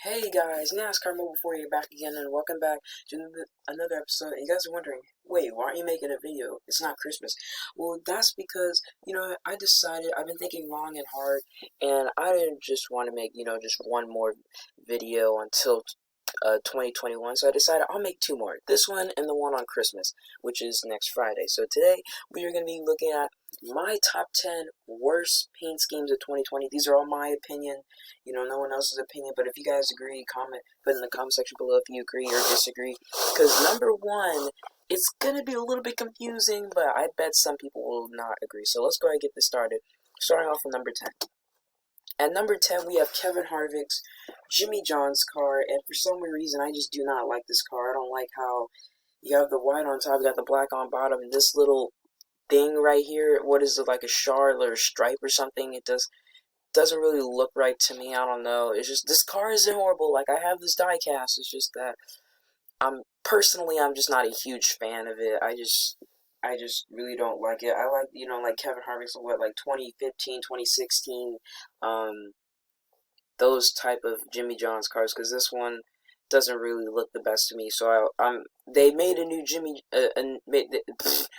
Hey guys, NASCAR Mobile for you back again, and welcome back to another episode. And you guys are wondering, wait, why aren't you making a video? It's not Christmas. Well, that's because, I decided, I've been thinking long and hard, and I didn't just want to make, just one more video until 2021, so I decided I'll make two more. This one and the one on Christmas, which is next Friday. So today, we are going to be looking at my top 10 worst paint schemes of 2020. These are all my opinion, no one else's opinion, but if you guys agree, put in the comment section below if you agree or disagree, because number one, it's going to be a little bit confusing, but I bet some people will not agree. So let's go ahead and get this started, starting off with number 10. At number 10, we have Kevin Harvick's Jimmy John's car, and for some reason, I just do not like this car. I don't like how you have the white on top, you got the black on bottom, and this little thing right here, what is it, like a shard or a stripe or something? It doesn't really look right to me. I don't know. It's just, this car isn't horrible. Like, I have this die cast. It's just that I'm just not a huge fan of it. I just really don't like it. I like, like Kevin Harvick's, like 2015, 2016, those type of Jimmy John's cars, because this one doesn't really look the best to me. So they made a new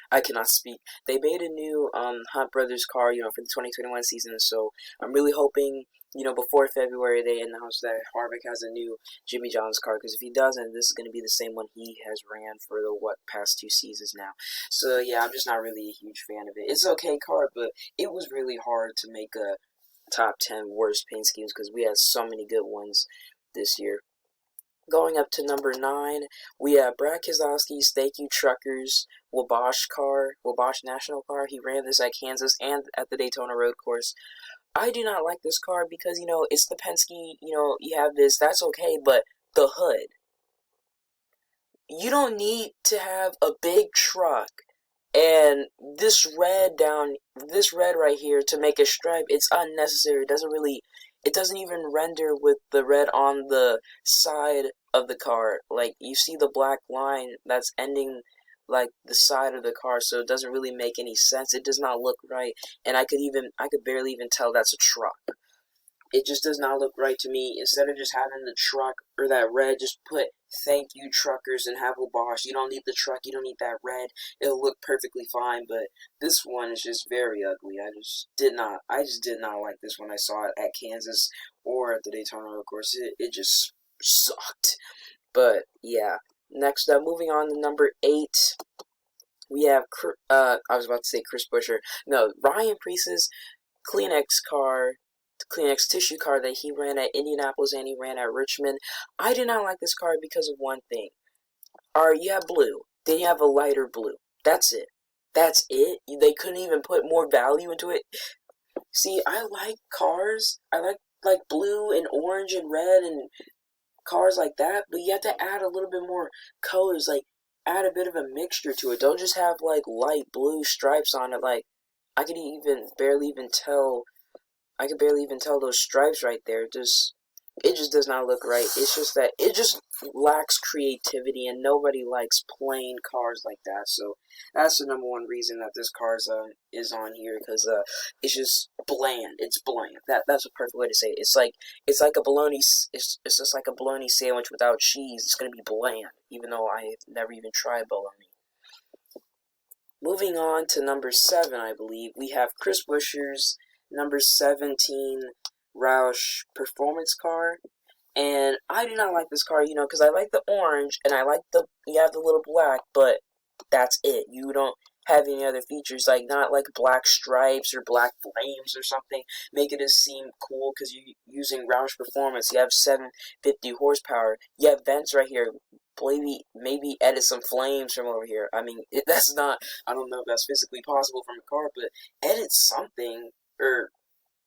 I cannot speak. They made a new Hunt Brothers car, for the 2021 season. So I'm really hoping, before February they announce that Harvick has a new Jimmy John's car, because if he doesn't, this is going to be the same one he has ran for the past 2 seasons now. So yeah, I'm just not really a huge fan of it. It's an okay car, but it was really hard to make a top 10 worst paint schemes because we had so many good ones this year. Going up to number 9, we have Brad Keselowski's Thank You Truckers Wabash National car. He ran this at Kansas and at the Daytona Road Course. I do not like this car because, it's the Penske, you have this, that's okay, but the hood. You don't need to have a big truck and this red right here to make a stripe. It's unnecessary. It doesn't even render with the red on the side of the car. Like, you see the black line that's ending like the side of the car, so it doesn't really make any sense. It does not look right, and I could barely even tell that's a truck. It just does not look right to me. Instead of just having the truck or that red, just put Thank You Truckers and have Wabash. You don't need the truck, you don't need that red. It'll look perfectly fine, but this one is just very ugly. I just did not like this when I saw it at Kansas or at the Daytona Road Course. It just sucked. But yeah. Next up, moving on to number 8, we have I was about to say Chris Buescher. No, Ryan Preece's Kleenex tissue car that he ran at Indianapolis and he ran at Richmond. I did not like this car because of one thing. You have blue. Then you have a lighter blue. That's it. That's it? They couldn't even put more value into it? See, I like cars. I like blue and orange and red and cars like that, but you have to add a little bit more colors, like add a bit of a mixture to it. Don't just have like light blue stripes on it. Like, I could barely even tell those stripes right there. It just does not look right. It's just that it just lacks creativity, and nobody likes plain cars like that. So that's the number one reason that this car is on here, because it's just bland. It's bland. That's a perfect way to say it. It's like a bologna. It's just like a bologna sandwich without cheese. It's gonna be bland, even though I have never even tried bologna. Moving on to number 7, I believe we have Chris Buescher's number 17 Roush performance car, and I do not like this car, because I like the orange, and I like you have the little black, but that's it. You don't have any other features, like not like black stripes or black flames or something, make it seem cool, because you're using Roush performance. You have 750 horsepower, you have vents right here. Maybe edit some flames from over here. I mean, that's not, I don't know if that's physically possible from a car, but edit something or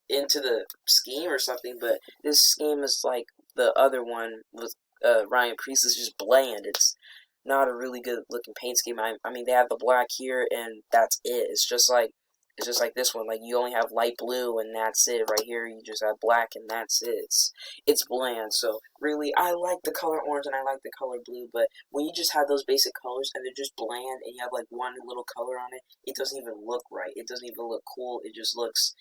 into the scheme or something. But this scheme is like the other one with Ryan Preece, is just bland. It's not a really good looking paint scheme. I mean, they have the black here and that's it. It's just like this one. Like, you only have light blue and that's it. Right here you just have black and that's it. It's bland. So really, I like the color orange and I like the color blue, but when you just have those basic colors and they're just bland and you have like one little color on it, it doesn't even look right. It doesn't even look cool. It just looks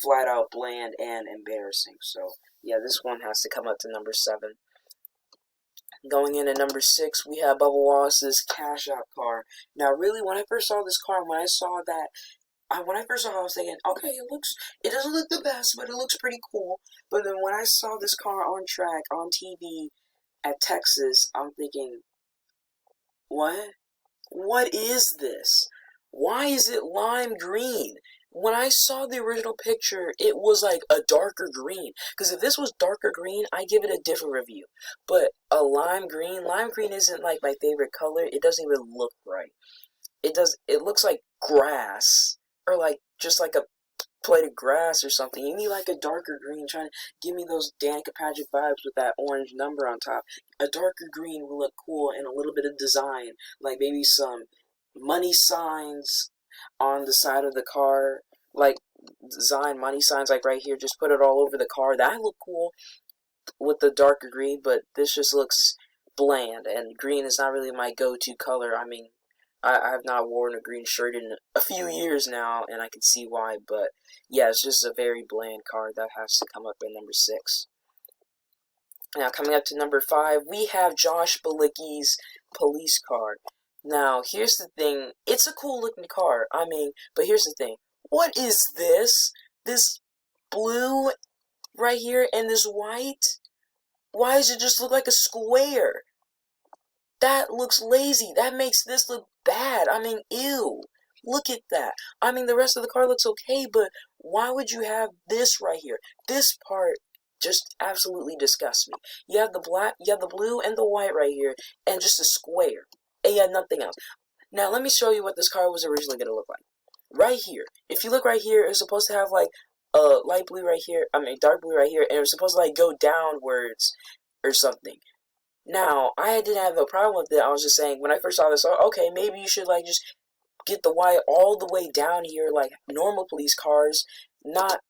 flat out bland and embarrassing. So Yeah, this one has to come up to number 7. Going in at number 6, we have Bubba Wallace's Cash Out car. Now, really, when I first saw this car, when I saw that, when I first saw it, I was thinking, okay, it doesn't look the best, but it looks pretty cool. But then when I saw this car on track, on TV, at Texas, I'm thinking, what? What is this? Why is it lime green? When I saw the original picture, it was like a darker green. Because if this was darker green, I'd give it a different review. But a lime green isn't like my favorite color. It doesn't even look right. It looks like grass. Or like, just like a plate of grass or something. You need like a darker green, trying to give me those Danica Patrick vibes with that orange number on top. A darker green will look cool and a little bit of design. Like maybe some money signs on the side of the car, like design money signs like right here, just put it all over the car. That look cool with the darker green, but this just looks bland, and green is not really my go-to color. I mean, I have not worn a green shirt in a few years now, and I can see why, but yeah, it's just a very bland car. That has to come up at number 6. Now, coming up to number 5, we have Josh Bilicki's police car. Now, here's the thing. It's a cool looking car. I mean, but here's the thing. What is this? This blue right here and this white? Why does it just look like a square? That looks lazy. That makes this look bad. I mean, ew. Look at that. I mean, the rest of the car looks okay, but why would you have this right here? This part just absolutely disgusts me. You have the black, you have the blue and the white right here, and just a square. And you have nothing else. Now, let me show you what this car was originally going to look like. Right here. If you look right here, it's supposed to have like a light blue right here, dark blue right here, and it was supposed to like go downwards or something. Now, I didn't have no problem with it. I was just saying, when I first saw this, okay, maybe you should like just get the white all the way down here like normal police cars. Not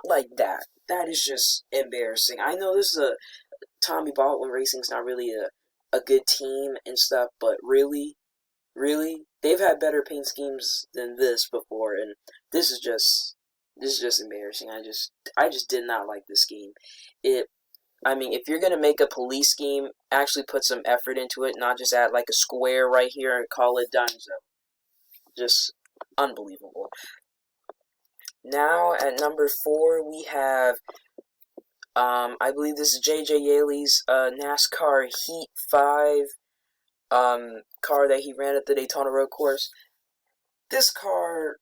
like that. That is just embarrassing. I know this is a Tommy Baldwin Racing's not really a good team and stuff, but really, they've had better paint schemes than this before, and this is just embarrassing. I just did not like this scheme. I mean, if you're going to make a police scheme, actually put some effort into it, not just add like a square right here and call it Dunzo. Just unbelievable. Now, at number 4, we have, I believe this is J.J. Yaley's NASCAR Heat 5 car that he ran at the Daytona Road Course. This car,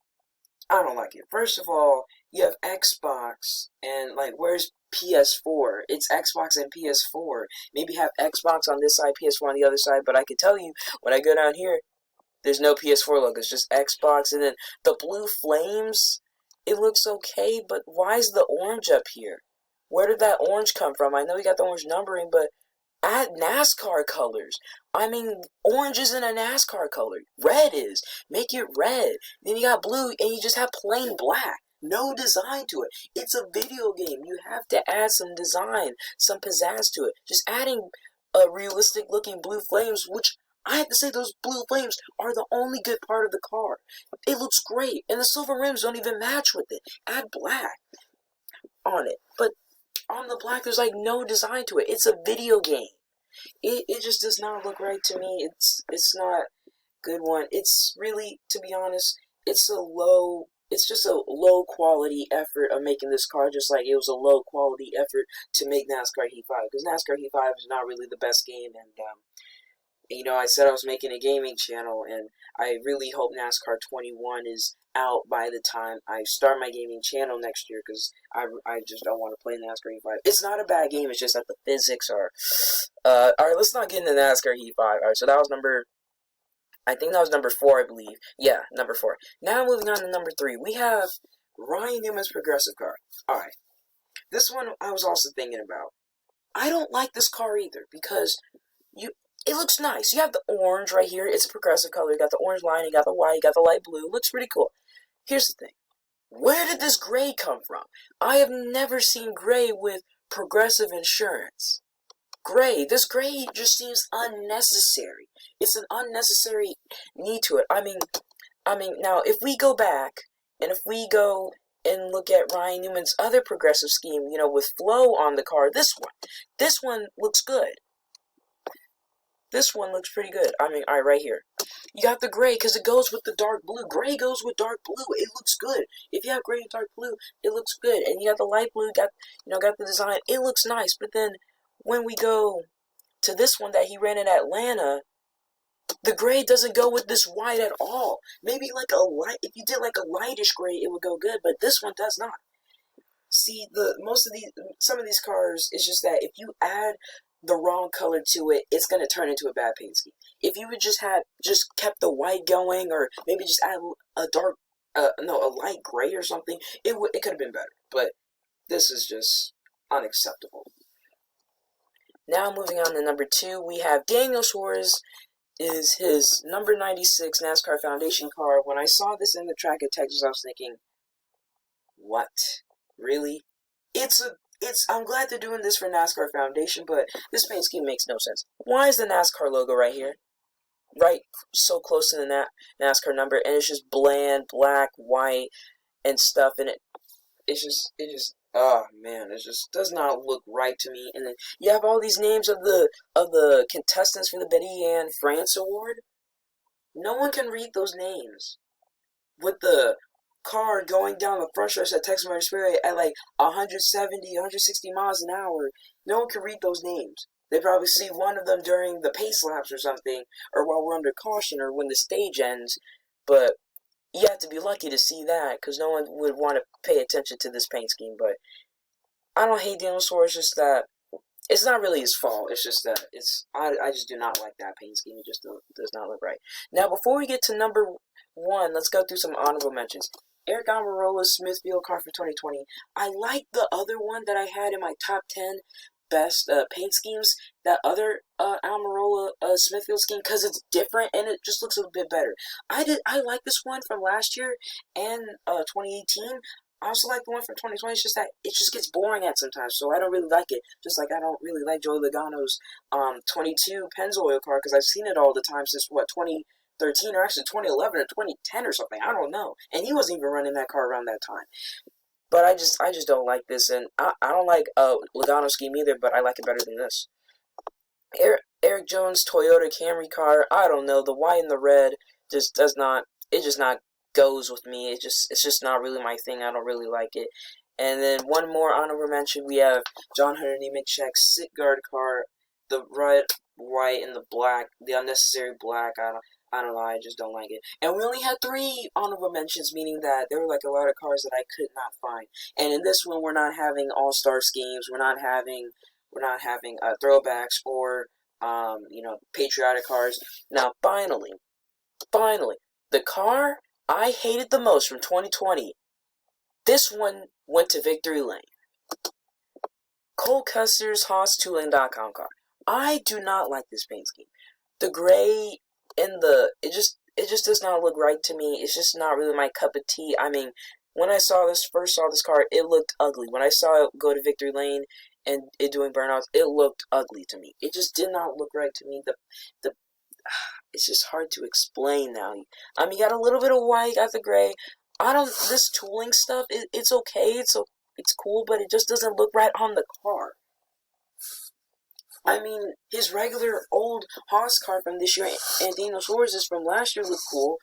I don't like it. First of all, you have Xbox, and like, where's PS4? It's Xbox and PS4. Maybe have Xbox on this side, PS4 on the other side, but I can tell you, when I go down here, there's no PS4 logo. It's just Xbox, and then the blue flames, it looks okay, but why is the orange up here? Where did that orange come from? I know you got the orange numbering, but add NASCAR colors. I mean, orange isn't a NASCAR color. Red is. Make it red. Then you got blue, and you just have plain black. No design to it. It's a video game. You have to add some design, some pizzazz to it. Just adding realistic looking blue flames, which I have to say those blue flames are the only good part of the car. It looks great, and the silver rims don't even match with it. Add black on it. But on the black, there's like no design to it. It's a video game. It just does not look right to me. It's not a good one. It's really, to be honest, it's just a low quality effort of making this car, just like it was a low quality effort to make NASCAR Heat 5, because NASCAR Heat 5 is not really the best game, and you know, I said I was making a gaming channel, and I really hope NASCAR 21 is out by the time I start my gaming channel next year, because I just don't want to play NASCAR Heat 5. It's not a bad game, it's just that the physics are, alright, let's not get into NASCAR Heat 5. Alright, so that was I think that was number 4, I believe. Yeah, number 4. Now moving on to number 3, we have Ryan Newman's progressive car. Alright, this one I was also thinking about. I don't like this car either, because it looks nice. You have the orange right here. It's a progressive color. You got the orange line. You got the white. You got the light blue. It looks pretty cool. Here's the thing. Where did this gray come from? I have never seen gray with progressive insurance. Gray. This gray just seems unnecessary. It's an unnecessary need to it. I mean, now, if we go back, and if we go and look at Ryan Newman's other progressive scheme, you know, with flow on the car. This one looks good. This one looks pretty good. I mean, alright, right here. You got the gray because it goes with the dark blue. Gray goes with dark blue. It looks good. If you have gray and dark blue, it looks good. And you got the light blue, got the design. It looks nice. But then when we go to this one that he ran in Atlanta, the gray doesn't go with this white at all. Maybe like a light, if you did like a lightish gray, it would go good. But this one does not. See, some of these cars, it's just that if you add the wrong color to it, it's going to turn into a bad paint scheme. If you would just kept the white going, or maybe just add a light gray or something, it could have been better. But this is just unacceptable. Now moving on to number 2, we have Daniel Schwarz. Is his number 96 NASCAR Foundation car. When I saw this in the track at Texas, I was thinking, what? Really? I'm glad they're doing this for NASCAR Foundation, but this paint scheme makes no sense. Why is the NASCAR logo right here? Right so close to the NASCAR number, and it's just bland, black, white, and stuff, and it just, oh man, it just does not look right to me. And then you have all these names of the contestants for the Betty Ann France Award. No one can read those names. With the car going down the front stretch at Texas Motor Speedway at like 170, 160 miles an hour, no one can read those names. They probably see one of them during the pace laps or something, or while we're under caution, or when the stage ends, but you have to be lucky to see that, because no one would want to pay attention to this paint scheme. But I don't hate Daniel Schwarz, it's just that it's not really his fault. It's just that I just do not like that paint scheme. It just does not look right. Now, before we get to number 1, let's go through some honorable mentions. Amarillo Smithfield car for 2020. I like the other one that I had in my top 10 best paint schemes, that other Amarillo Smithfield scheme, because it's different and it just looks a little bit better. I like this one from last year and 2018. I also like the one from 2020. It's just that it just gets boring at sometimes, so I don't really like it. Just like I don't really like Joey Logano's 22 Pennzoil car, because I've seen it all the time since 2013, or actually 2011 or 2010 or something. I don't know. And he wasn't even running that car around that time. But I just don't like this, and I don't like Logano's scheme either, but I like it better than this. Eric Jones' Toyota Camry car, I don't know, the white and the red just not goes with me. It's just not really my thing. I don't really like it. And then one more honorable mention, we have John Hunter Nemechek's Stuttgart car, the red, white, and the black, the unnecessary black. I don't know, I just don't like it. And we only had 3 honorable mentions, meaning that there were like a lot of cars that I could not find. And in this one, we're not having all-star schemes. We're not having throwbacks or patriotic cars. Now, finally, the car I hated the most from 2020. This one went to Victory Lane. Cole Custer's HaasTulane.com car. I do not like this paint scheme. The gray and it just does not look right to me. It's just not really my cup of tea. I mean, when I first saw this car, it looked ugly. When I saw it go to Victory Lane and it doing burnouts, it looked ugly to me. It just did not look right to me. It's just hard to explain now. I mean, you got a little bit of white, got the gray. This tooling stuff, it's okay. It's cool, but it just doesn't look right on the car. I mean, his regular old Haas car from this year and Daniel Schwarz's from last year looked cool.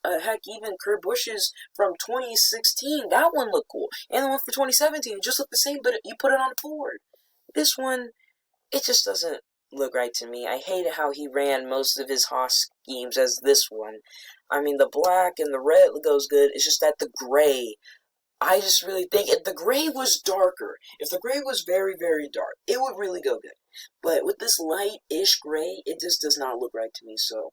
Heck, even Kurt Busch's from 2016, that one looked cool. And the one for 2017, it just looked the same, but you put it on Ford. This one, it just doesn't look right to me. I hated how he ran most of his Haas schemes as this one. I mean, the black and the red goes good. It's just that the gray, I just really think if the gray was darker, if the gray was very, very dark, it would really go good. But with this light-ish gray, it just does not look right to me, so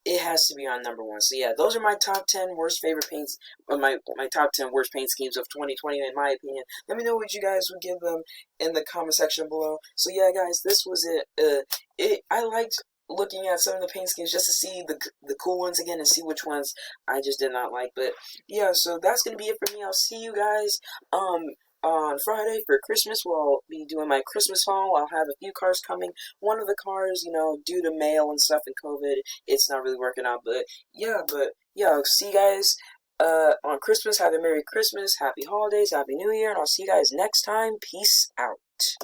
it has to be on number 1. So yeah, those are my top 10 worst favorite paints, my top 10 worst paint schemes of 2020, in my opinion. Let me know what you guys would give them in the comment section below. So yeah, guys, this was it. I liked looking at some of the paint schemes just to see the cool ones again and see which ones I just did not like. But yeah, so that's gonna be it for me. I'll see you guys on Friday for Christmas. I'll be doing my Christmas haul. I'll have a few cars coming. One of the cars, due to mail and stuff and COVID, it's not really working out. But yeah, I'll see you guys on Christmas. Have a Merry Christmas, Happy Holidays, Happy New Year, and I'll see you guys next time. Peace out.